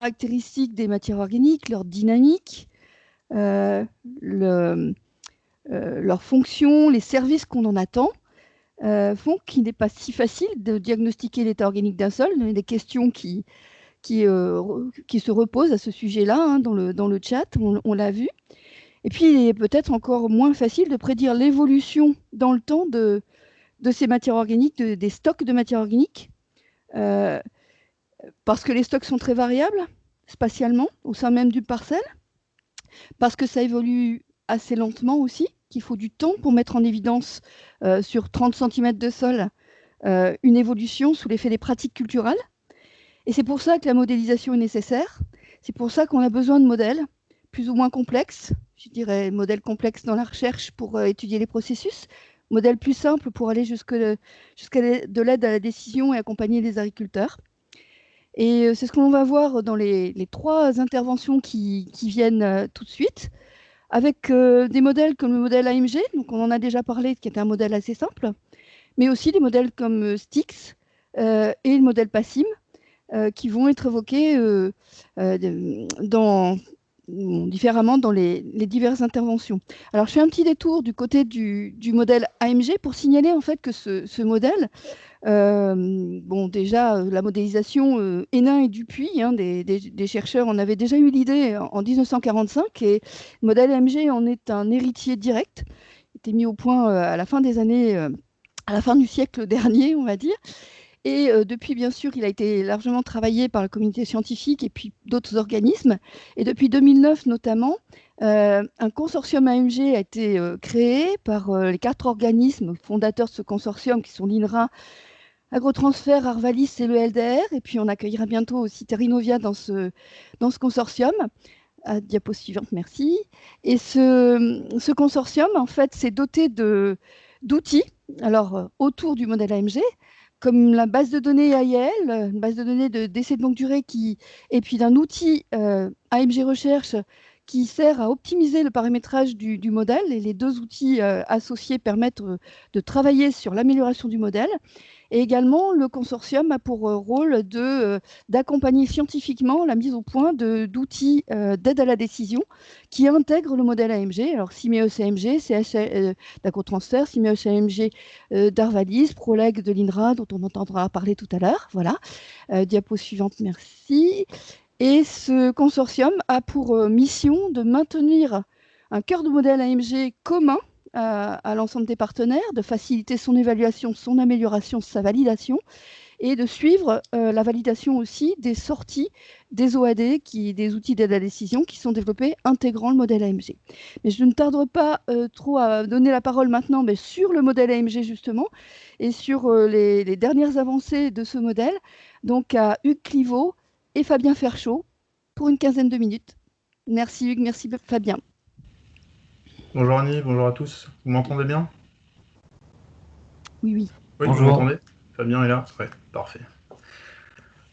caractéristiques des matières organiques, leur dynamique, leur fonction, les services qu'on en attend, font qu'il n'est pas si facile de diagnostiquer l'état organique d'un sol. Il y a des questions qui se reposent à ce sujet-là, hein, dans le chat, on l'a vu. Et puis, il est peut-être encore moins facile de prédire l'évolution dans le temps de ces matières organiques, des stocks de matières organiques, parce que les stocks sont très variables spatialement au sein même d'une parcelle, parce que ça évolue assez lentement aussi, qu'il faut du temps pour mettre en évidence sur 30 cm de sol une évolution sous l'effet des pratiques culturelles. Et c'est pour ça que la modélisation est nécessaire. C'est pour ça qu'on a besoin de modèles plus ou moins complexes, je dirais modèles complexes dans la recherche pour étudier les processus, modèles plus simples pour aller jusqu'à de l'aide à la décision et accompagner les agriculteurs. Et c'est ce qu'on va voir dans les 3 interventions qui viennent tout de suite, avec des modèles comme le modèle AMG, donc on en a déjà parlé, qui est un modèle assez simple, mais aussi des modèles comme Styx et le modèle PASSIM, qui vont être évoqués différemment dans les diverses interventions. Alors, je fais un petit détour du côté du modèle AMG pour signaler en fait que ce modèle, bon, déjà, la modélisation, Hénin et Dupuis, hein, des chercheurs, en avaient déjà eu l'idée en 1945, et le modèle AMG en est un héritier direct. Il était mis au point à la fin des années, à la fin du siècle dernier, on va dire. Et depuis, bien sûr, il a été largement travaillé par la communauté scientifique et puis d'autres organismes. Et depuis 2009, notamment, un consortium AMG a été créé par les 4 organismes fondateurs de ce consortium, qui sont l'INRA, Agrotransfert, Arvalis et le LDR. Et puis, on accueillera bientôt aussi Terrinovia dans ce consortium. Diapo suivante, merci. Et ce consortium, en fait, s'est doté d'outils, alors autour du modèle AMG, comme la base de données AIL, une base de données d'essais de longue durée, et puis d'un outil AMG Recherche qui sert à optimiser le paramétrage du modèle. Et les 2 outils associés permettent de travailler sur l'amélioration du modèle. Et également, le consortium a pour rôle d'accompagner scientifiquement la mise au point d'outils d'aide à la décision qui intègrent le modèle AMG. Alors, Simeos AMG, CH d'Agrotransfert, Simeos AMG d'Arvalis, Proleg de l'INRA, dont on entendra parler tout à l'heure. Voilà. Diapo suivante, merci. Et ce consortium a pour mission de maintenir un cœur de modèle AMG commun à l'ensemble des partenaires, de faciliter son évaluation, son amélioration, sa validation, et de suivre la validation aussi des sorties des OAD, des outils d'aide à la décision, qui sont développés intégrant le modèle AMG. Mais je ne tarderai pas trop à donner la parole maintenant, mais sur le modèle AMG justement, et sur les dernières avancées de ce modèle, donc à Hugues Clivaux et Fabien Ferchaud, pour une quinzaine de minutes. Merci Hugues, merci Fabien. Bonjour Annie, bonjour à tous. Vous m'entendez bien? Oui, oui. Oui, Bonjour. vous m'entendez? Fabien est là? Oui, parfait.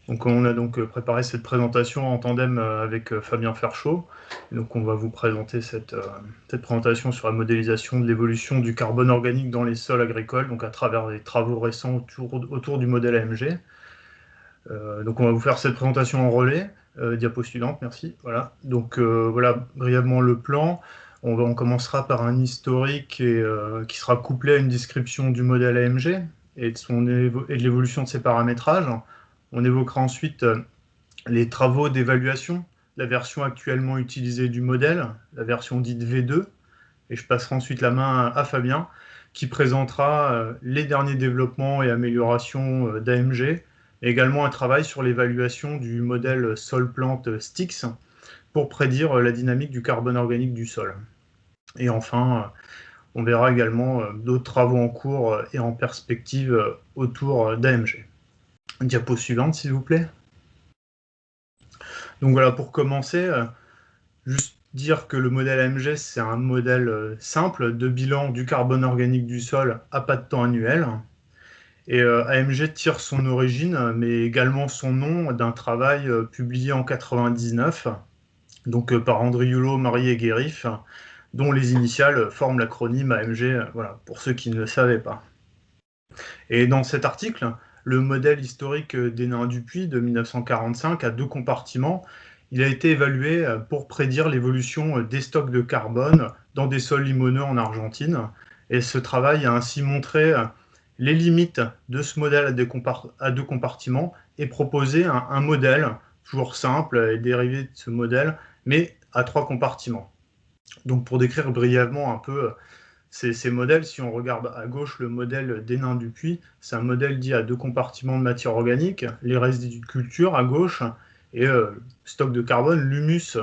Donc on a donc préparé cette présentation en tandem avec Fabien Ferchaud. Donc on va vous présenter cette présentation sur la modélisation de l'évolution du carbone organique dans les sols agricoles, donc à travers les travaux récents autour du modèle AMG. Donc on va vous faire cette présentation en relais. Diapo suivante, merci. Voilà. Donc voilà brièvement le plan. On commencera par un historique qui sera couplé à une description du modèle AMG et de l'évolution de ses paramétrages. On évoquera ensuite les travaux d'évaluation, la version actuellement utilisée du modèle, la version dite V2. Et je passerai ensuite la main à Fabien, qui présentera les derniers développements et améliorations d'AMG, et également un travail sur l'évaluation du modèle sol-plante Styx pour prédire la dynamique du carbone organique du sol. Et enfin, on verra également d'autres travaux en cours et en perspective autour d'AMG. Diapo suivante, s'il vous plaît. Donc voilà, pour commencer, juste dire que le modèle AMG, c'est un modèle simple de bilan du carbone organique du sol à pas de temps annuel. Et AMG tire son origine, mais également son nom d'un travail publié en 1999, donc par André Hulot, Marie et Guérif, dont les initiales forment l'acronyme AMG, voilà, pour ceux qui ne le savaient pas. Et dans cet article, le modèle historique des nains du Puy de 1945 à 2 compartiments. Il a été évalué pour prédire l'évolution des stocks de carbone dans des sols limoneux en Argentine. Et ce travail a ainsi montré les limites de ce modèle à 2 compartiments et proposé un modèle toujours simple et dérivé de ce modèle, mais à 3 compartiments. Donc pour décrire brièvement un peu ces modèles, si on regarde à gauche le modèle des nains du Puy, c'est un modèle dit à 2 compartiments de matière organique, les résidus de culture à gauche, et stock de carbone, l'humus,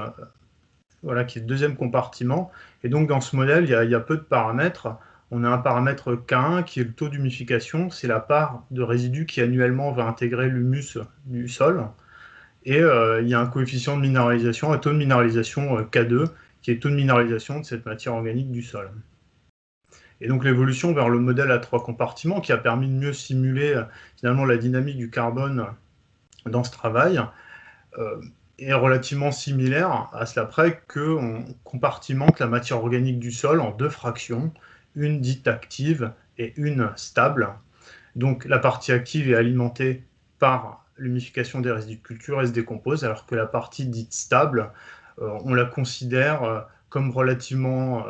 voilà, qui est le deuxième compartiment. Et donc dans ce modèle, il y a peu de paramètres. On a un paramètre K1 qui est le taux d'humification, c'est la part de résidus qui annuellement va intégrer l'humus du sol. Et il y a un coefficient de minéralisation, un taux de minéralisation K2, qui est le taux de minéralisation de cette matière organique du sol. Et donc l'évolution vers le modèle à 3 compartiments, qui a permis de mieux simuler finalement la dynamique du carbone dans ce travail, est relativement similaire à cela près qu'on compartimente la matière organique du sol en 2 fractions, une dite active et une stable. Donc la partie active est alimentée par l'humification des résidus de culture et se décompose, alors que la partie dite stable, on la considère comme relativement,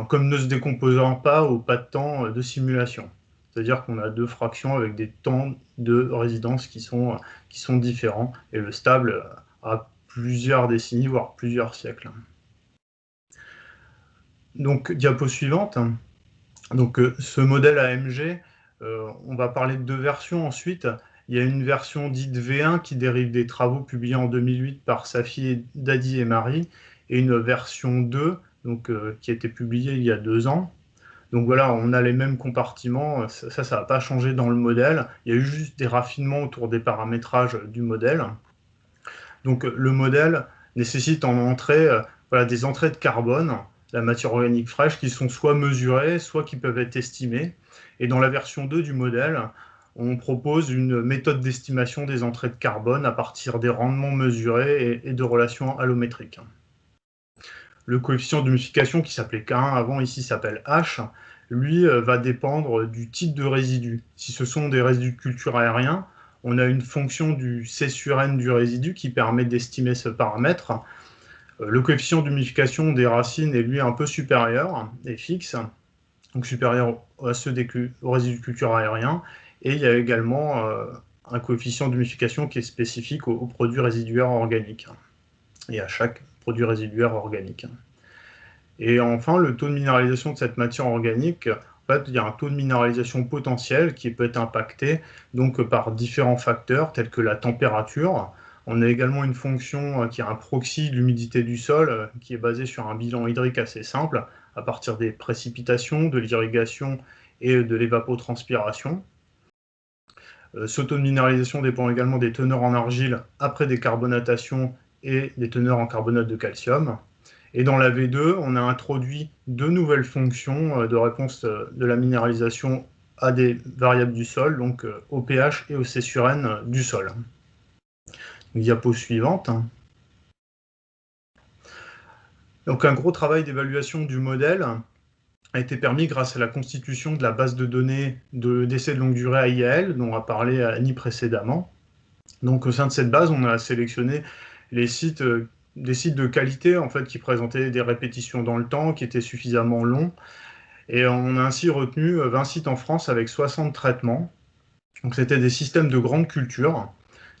comme ne se décomposant pas ou pas de temps de simulation. C'est-à-dire qu'on a 2 fractions avec des temps de résidence qui sont différents, et le stable a plusieurs décennies, voire plusieurs siècles. Donc, diapo suivante. Donc, ce modèle AMG, on va parler de 2 versions ensuite. Il y a une version dite V1 qui dérive des travaux publiés en 2008 par Safi, Dadi et Marie, et une version 2 donc, qui a été publiée il y a 2 ans. Donc voilà, on a les mêmes compartiments, ça n'a pas changé dans le modèle, il y a eu juste des raffinements autour des paramétrages du modèle. Donc le modèle nécessite en entrée des entrées de carbone, la matière organique fraîche, qui sont soit mesurées, soit qui peuvent être estimées. Et dans la version 2 du modèle, on propose une méthode d'estimation des entrées de carbone à partir des rendements mesurés et de relations allométriques. Le coefficient d'humification, qui s'appelait K1 avant, ici s'appelle H, lui va dépendre du type de résidu. Si ce sont des résidus de culture aérien, on a une fonction du C sur N du résidu qui permet d'estimer ce paramètre. Le coefficient d'humification des racines est lui un peu supérieur et fixe, donc supérieur à ceux aux résidus de culture aérien. Et il y a également un coefficient d'humification qui est spécifique aux produits résiduaires organiques et à chaque produit résiduaire organique. Et enfin, le taux de minéralisation de cette matière organique, en fait, il y a un taux de minéralisation potentiel qui peut être impacté donc, par différents facteurs tels que la température. On a également une fonction qui est un proxy de l'humidité du sol qui est basée sur un bilan hydrique assez simple à partir des précipitations, de l'irrigation et de l'évapotranspiration. Ce taux de minéralisation dépend également des teneurs en argile après décarbonatation et des teneurs en carbonate de calcium. Et dans la V2, on a introduit 2 nouvelles fonctions de réponse de la minéralisation à des variables du sol, donc au pH et au C sur N du sol. Diapo suivante. Donc un gros travail d'évaluation du modèle a été permis grâce à la constitution de la base de données d'essais de longue durée AIAL, dont a parlé Annie précédemment. Donc au sein de cette base, on a sélectionné des sites de qualité en fait, qui présentaient des répétitions dans le temps, qui étaient suffisamment longs. Et on a ainsi retenu 20 sites en France avec 60 traitements. Donc c'était des systèmes de grande culture,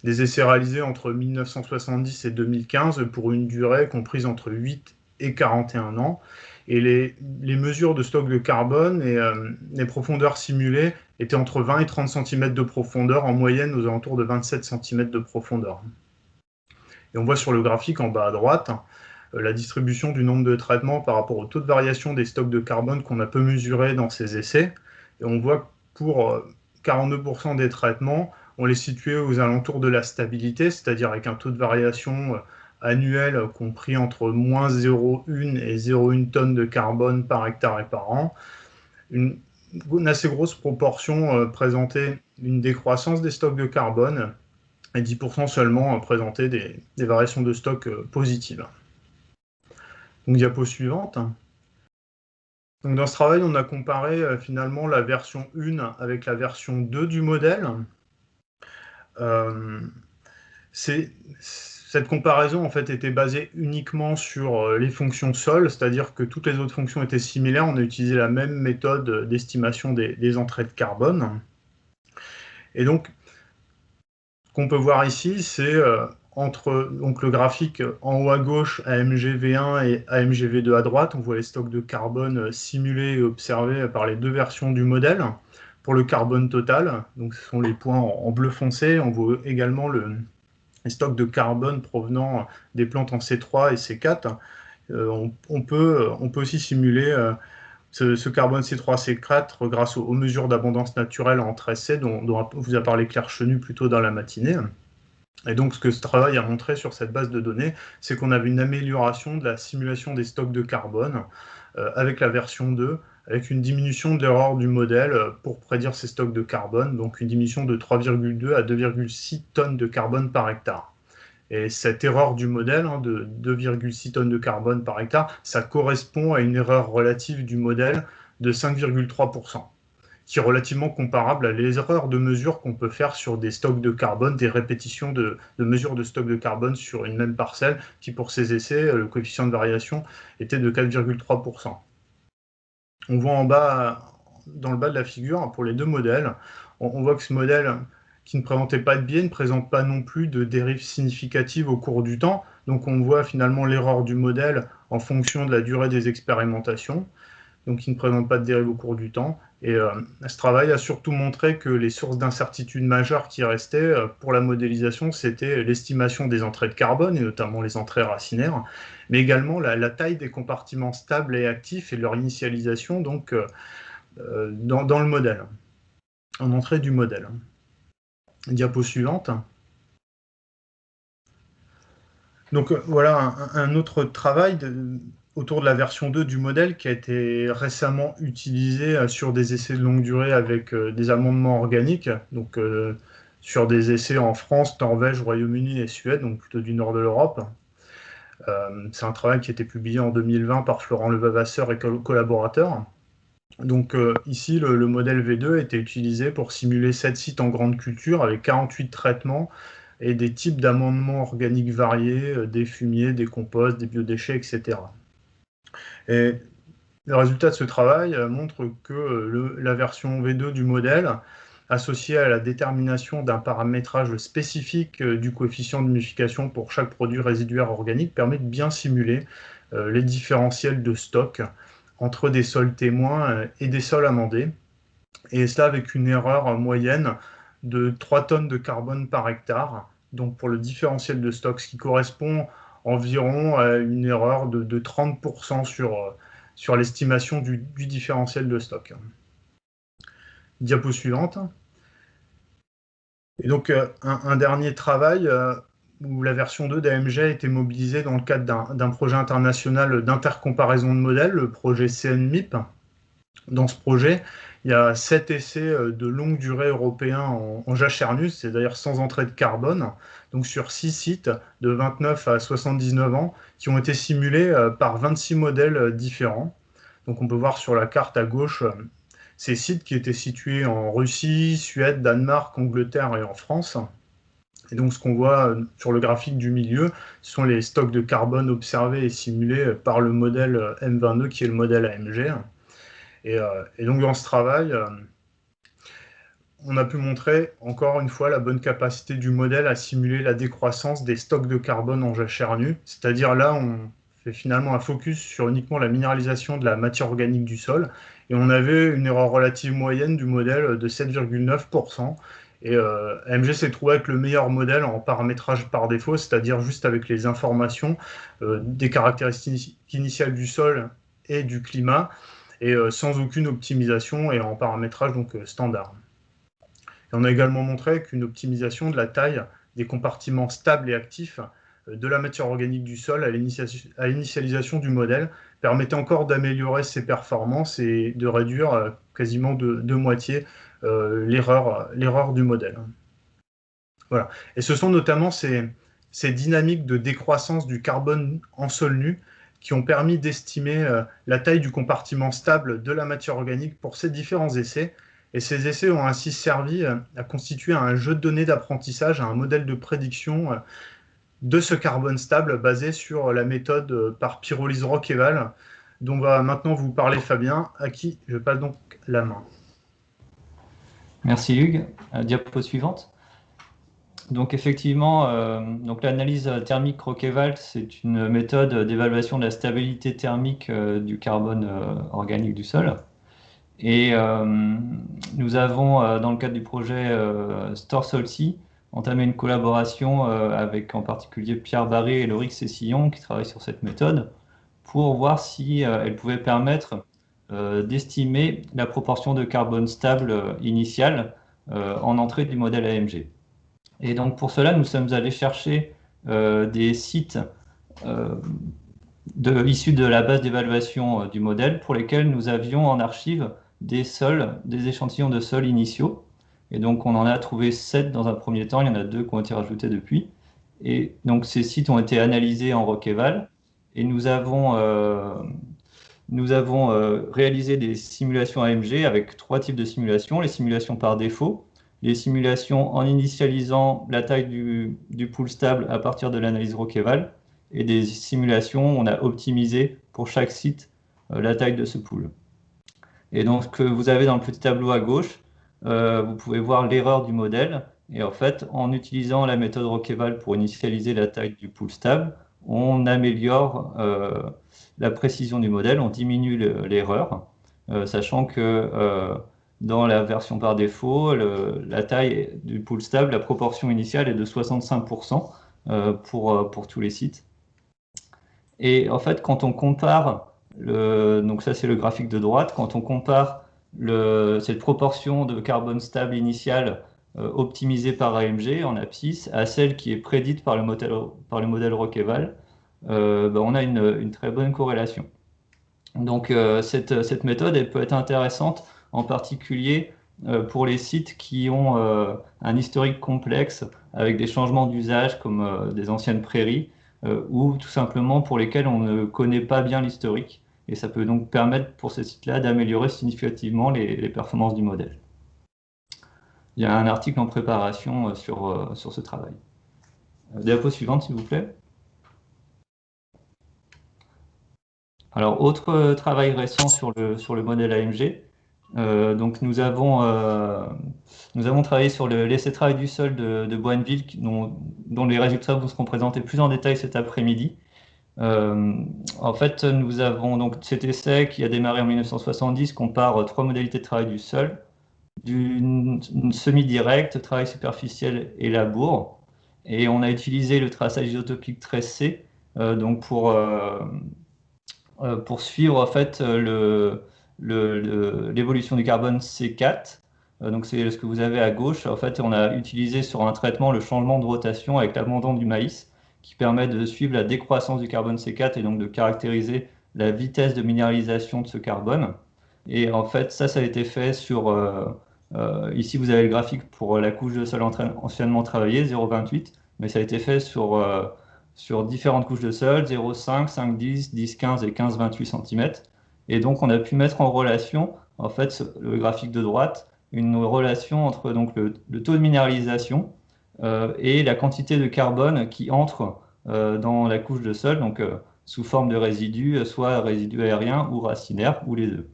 des essais réalisés entre 1970 et 2015 pour une durée comprise entre 8 et 41 ans. Et les mesures de stock de carbone et les profondeurs simulées étaient entre 20 et 30 cm de profondeur, en moyenne aux alentours de 27 cm de profondeur. Et on voit sur le graphique en bas à droite la distribution du nombre de traitements par rapport au taux de variation des stocks de carbone qu'on a peu mesuré dans ces essais. Et on voit que pour 42% des traitements, on les situait aux alentours de la stabilité, c'est-à-dire avec un taux de variation annuel compris entre moins 0,1 et 0,1 tonnes de carbone par hectare et par an. Une assez grosse proportion présentait une décroissance des stocks de carbone et 10% seulement présentaient des variations de stock positives. Donc, diapo suivante. Donc, dans ce travail, on a comparé finalement la version 1 avec la version 2 du modèle. Cette comparaison en fait était basée uniquement sur les fonctions sol, c'est-à-dire que toutes les autres fonctions étaient similaires. On a utilisé la même méthode d'estimation des entrées de carbone. Et donc, ce qu'on peut voir ici, c'est entre donc, le graphique en haut à gauche, AMGV1 et AMGV2 à droite, on voit les stocks de carbone simulés et observés par les deux versions du modèle. Pour le carbone total, donc ce sont les points en bleu foncé, on voit également les stocks de carbone provenant des plantes en C3 et C4. On peut aussi simuler ce carbone C3, C4 grâce aux mesures d'abondance naturelle en 13C dont vous a parlé Claire Chenu plus tôt dans la matinée. Et donc, ce que ce travail a montré sur cette base de données, c'est qu'on avait une amélioration de la simulation des stocks de carbone avec la version 2, avec une diminution de l'erreur du modèle pour prédire ces stocks de carbone, donc une diminution de 3,2 à 2,6 tonnes de carbone par hectare. Et cette erreur du modèle de 2,6 tonnes de carbone par hectare, ça correspond à une erreur relative du modèle de 5,3%, qui est relativement comparable à les erreurs de mesure qu'on peut faire sur des stocks de carbone, des répétitions de mesures de stocks de carbone sur une même parcelle, qui pour ces essais, le coefficient de variation était de 4,3%. On voit en bas, dans le bas de la figure, pour les deux modèles, on voit que ce modèle qui ne présentait pas de biais ne présente pas non plus de dérives significatives au cours du temps. Donc on voit finalement l'erreur du modèle en fonction de la durée des expérimentations, donc qui ne présente pas de dérive au cours du temps. Et ce travail a surtout montré que les sources d'incertitude majeures qui restaient pour la modélisation, c'était l'estimation des entrées de carbone, et notamment les entrées racinaires, mais également la taille des compartiments stables et actifs et leur initialisation donc, dans le modèle, en entrée du modèle. Diapo suivante. Donc voilà un autre travail autour de la version 2 du modèle qui a été récemment utilisé sur des essais de longue durée avec des amendements organiques, donc sur des essais en France, Norvège, Royaume-Uni et Suède, donc plutôt du nord de l'Europe. C'est un travail qui a été publié en 2020 par Florent Levavasseur et collaborateurs. Donc ici, le modèle V2 a été utilisé pour simuler 7 sites en grande culture avec 48 traitements et des types d'amendements organiques variés, des fumiers, des composts, des biodéchets, etc. Et le résultat de ce travail montre que la version V2 du modèle, associée à la détermination d'un paramétrage spécifique du coefficient d'humidification pour chaque produit résiduaire organique, permet de bien simuler les différentiels de stock entre des sols témoins et des sols amendés, et cela avec une erreur moyenne de 3 tonnes de carbone par hectare, donc pour le différentiel de stock, ce qui correspond environ à une erreur de 30% sur l'estimation du différentiel de stock. Diapo suivante. Et donc un dernier travail où la version 2 d'AMG a été mobilisée dans le cadre d'un projet international d'intercomparaison de modèles, le projet CNMIP. Dans ce projet, il y a 7 essais de longue durée européens en jachernus, c'est d'ailleurs sans entrée de carbone, donc sur 6 sites de 29 à 79 ans, qui ont été simulés par 26 modèles différents. Donc on peut voir sur la carte à gauche ces sites qui étaient situés en Russie, Suède, Danemark, Angleterre et en France. Et donc ce qu'on voit sur le graphique du milieu, ce sont les stocks de carbone observés et simulés par le modèle M22 qui est le modèle AMG. Et donc dans ce travail, on a pu montrer encore une fois la bonne capacité du modèle à simuler la décroissance des stocks de carbone en jachère nue. C'est-à-dire là, on fait finalement un focus sur uniquement la minéralisation de la matière organique du sol. Et on avait une erreur relative moyenne du modèle de 7,9%. Et AMG s'est trouvé avec le meilleur modèle en paramétrage par défaut, c'est-à-dire juste avec les informations des caractéristiques initiales du sol et du climat, et sans aucune optimisation et en paramétrage donc standard. Et on a également montré qu'une optimisation de la taille des compartiments stables et actifs de la matière organique du sol à l'initialisation du modèle permettait encore d'améliorer ses performances et de réduire quasiment de moitié l'erreur du modèle. Voilà. Et ce sont notamment ces dynamiques de décroissance du carbone en sol nu qui ont permis d'estimer la taille du compartiment stable de la matière organique pour ces différents essais. Et ces essais ont ainsi servi à constituer un jeu de données d'apprentissage, un modèle de prédiction de ce carbone stable basé sur la méthode par pyrolyse Rockeval, dont va maintenant vous parler Fabien, à qui je passe donc la main. Merci Hugues. Diapo suivante. Donc effectivement, donc l'analyse thermique Rockeval, c'est une méthode d'évaluation de la stabilité thermique du carbone organique du sol. Et nous avons, dans le cadre du projet StoreSolSea, entamé une collaboration avec en particulier Pierre Barré et Laurix Cessillon qui travaillent sur cette méthode pour voir si elle pouvait permettre d'estimer la proportion de carbone stable initiale en entrée du modèle AMG. Et donc pour cela, nous sommes allés chercher des sites issus de la base d'évaluation du modèle pour lesquels nous avions en archive des sols, des échantillons de sols initiaux. Et donc on en a trouvé 7 dans un premier temps, il y en a 2 qui ont été rajoutés depuis. Et donc ces sites ont été analysés en Rockeval et nous avons réalisé des simulations AMG avec 3 types de simulations. Les simulations par défaut, les simulations en initialisant la taille du pool stable à partir de l'analyse Rockeval, et des simulations où on a optimisé pour chaque site la taille de ce pool. Et donc ce que vous avez dans le petit tableau à gauche, vous pouvez voir l'erreur du modèle. Et en fait, en utilisant la méthode Rockeval pour initialiser la taille du pool stable, on améliore la précision du modèle, on diminue l'erreur, sachant que dans la version par défaut, la taille du pool stable, la proportion initiale est de 65% pour tous les sites. Et en fait, quand on compare, donc ça c'est le graphique de droite, quand on compare cette proportion de carbone stable initiale optimisée par AMG en abscisse à celle qui est prédite par le modèle Rockeval, on a une très bonne corrélation. Donc cette méthode, elle peut être intéressante en particulier pour les sites qui ont un historique complexe avec des changements d'usage comme des anciennes prairies ou tout simplement pour lesquels on ne connaît pas bien l'historique. Et ça peut donc permettre pour ces sites-là d'améliorer significativement les performances du modèle. Il y a un article en préparation sur ce travail. Diapo suivante, s'il vous plaît. Alors, autre travail récent sur le modèle AMG. Donc nous avons travaillé sur l'essai-travail du sol de Boenneville, dont les résultats vous seront présentés plus en détail cet après-midi. En fait, nous avons donc cet essai qui a démarré en 1970, compare 3 modalités de travail du sol, du semi-direct, travail superficiel et labour. Et on a utilisé le traçage isotopique 13C donc pour suivre en fait l'évolution du carbone C4. Donc c'est ce que vous avez à gauche. En fait, on a utilisé sur un traitement le changement de rotation avec l'abandon du maïs qui permet de suivre la décroissance du carbone C4 et donc de caractériser la vitesse de minéralisation de ce carbone. Et en fait, ça a été fait sur... ici, vous avez le graphique pour la couche de sol anciennement travaillée, 0,28, mais ça a été fait sur différentes couches de sol, 0,5, 5,10, 10,15 et 15,28 cm. Et donc, on a pu mettre en relation, en fait, le graphique de droite, une relation entre donc, le taux de minéralisation et la quantité de carbone qui entre dans la couche de sol, donc sous forme de résidus, soit résidus aériens ou racinaires, ou les deux.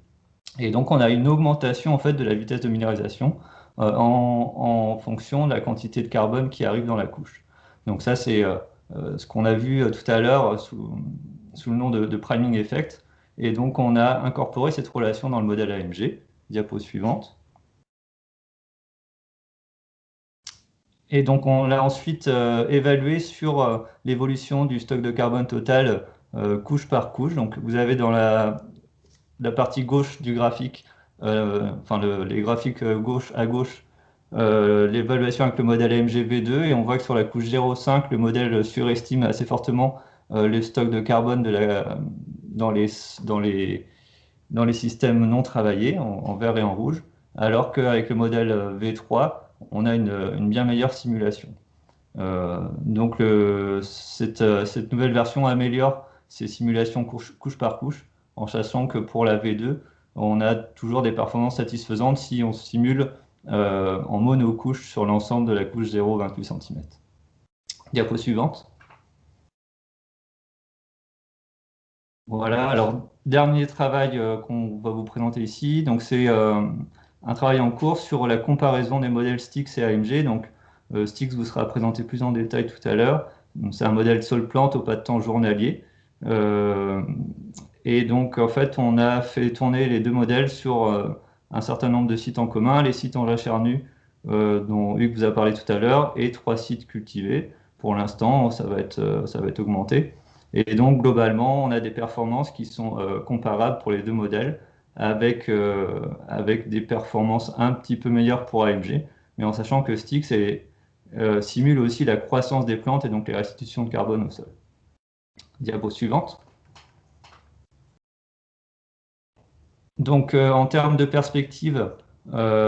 Et donc, on a une augmentation en fait, de la vitesse de minéralisation en fonction de la quantité de carbone qui arrive dans la couche. Donc ça, c'est ce qu'on a vu tout à l'heure sous le nom de priming effect. Et donc, on a incorporé cette relation dans le modèle AMG. Diapo suivante. Et donc, on l'a ensuite évalué sur l'évolution du stock de carbone total couche par couche. Donc, vous avez dans la partie gauche du graphique, les graphiques gauche à gauche, l'évaluation avec le modèle AMG V2, et on voit que sur la couche 0,5, le modèle surestime assez fortement les stocks de carbone dans les systèmes non travaillés, en vert et en rouge, alors qu'avec le modèle V3, on a une bien meilleure simulation. Donc cette nouvelle version améliore ces simulations couche par couche, en sachant que pour la V2, on a toujours des performances satisfaisantes si on simule en monocouche sur l'ensemble de la couche 0,28 cm. Diapo suivante. Voilà, alors dernier travail qu'on va vous présenter ici, donc c'est un travail en cours sur la comparaison des modèles Stix et AMG. Donc Stix vous sera présenté plus en détail tout à l'heure. C'est un modèle sol-plante au pas de temps journalier. Et donc en fait on a fait tourner les deux modèles sur un certain nombre de sites en commun, les sites en Jacharnu dont Hugues vous a parlé tout à l'heure, et 3 sites cultivés. Pour l'instant, ça va être augmenté. Et donc, globalement, on a des performances qui sont comparables pour les deux modèles, avec des performances un petit peu meilleures pour AMG, mais en sachant que Stix simule aussi la croissance des plantes et donc les restitutions de carbone au sol. Diapo suivante. Donc, en termes de perspective, nous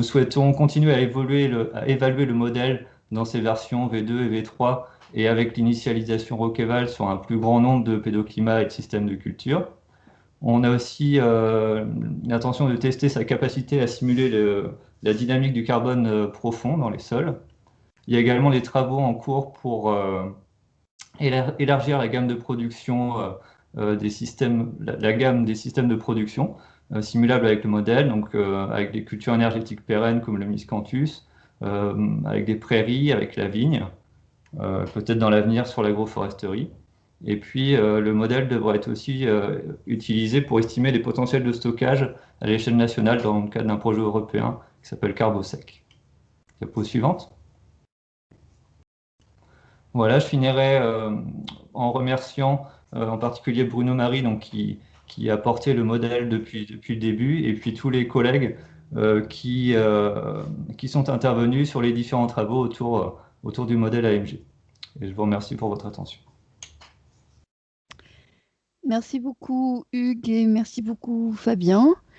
souhaitons continuer à évaluer le modèle dans ses versions V2 et V3 et avec l'initialisation Roqueval sur un plus grand nombre de pédoclimats et de systèmes de culture. On a aussi l'intention de tester sa capacité à simuler la dynamique du carbone profond dans les sols. Il y a également des travaux en cours pour élargir la gamme de production des systèmes, la gamme des systèmes de production simulables avec le modèle, donc avec des cultures énergétiques pérennes comme le miscanthus, avec des prairies, avec la vigne, peut-être dans l'avenir sur l'agroforesterie. Et puis le modèle devrait être aussi utilisé pour estimer les potentiels de stockage à l'échelle nationale dans le cadre d'un projet européen qui s'appelle Carbosec. Diapo suivante. Voilà, je finirai en remerciant en particulier Bruno Marie, donc, qui a porté le modèle depuis le début, et puis tous les collègues qui sont intervenus sur les différents travaux autour du modèle AMG. Et je vous remercie pour votre attention. Merci beaucoup Hugues et merci beaucoup Fabien.